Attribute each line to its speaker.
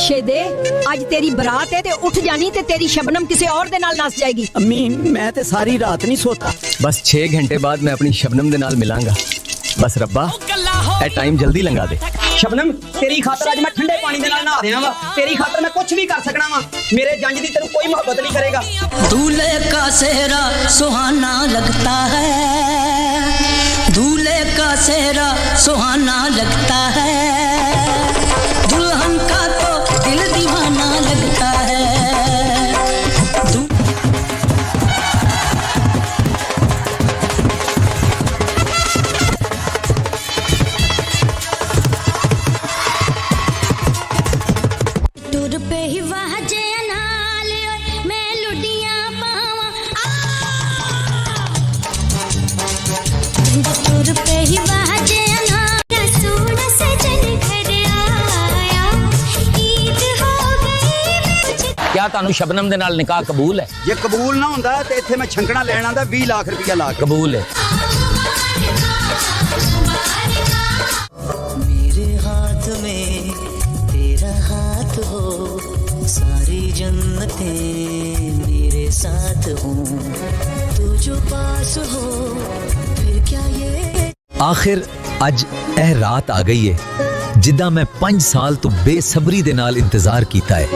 Speaker 1: बख्शे दे, अज तेरी बरात है ते उठ जानी ते तेरी शबनम किसी और दे नाल नस जाएगी।
Speaker 2: अम्मी मैं ते सारी रात नहीं सोता।
Speaker 3: बस 6 घंटे बाद मैं अपनी शबनम दे नाल मिलांगा। बस रब्बा ए टाइम जल्दी लंघा दे।
Speaker 2: शबनम तेरी खातर अज मैं ठंडे पानी दे नाल नहा रहा वा। तेरी खातर मैं कुछ भी कर सकना वा। मेरे जंज दी तेनू कोई मोहब्बत नहीं करेगा।
Speaker 4: दूल्हे का सेहरा सुहाना लगता है, दूल्हे का सेहरा सुहाना लगता है, दुल्हन का तो दिल दीवाना लगता है। टूर पे ही वहाँ जे नाल मैं लुडियां पावा, टूर पे ही वहाँ जे नाल सोना सजन घर आया, ईद हो गई।
Speaker 3: क्या तानू शबनम दे नाल निकाह कबूल है?
Speaker 2: जे कबूल ना होंदा ते इत्थे मैं छंकना लैण आंदा 20 लाख रुपया ला के।
Speaker 3: कबूल है।
Speaker 4: मेरे हाथ में तेरा हाथ हो, सारी जन्नतें मेरे साथ हो, तू जो पास हो फिर क्या ये।
Speaker 5: आखिर अज एह रात आ गई है जिदा मैं 5 साल तो बेसब्री दे नाल इंतजार कीता है।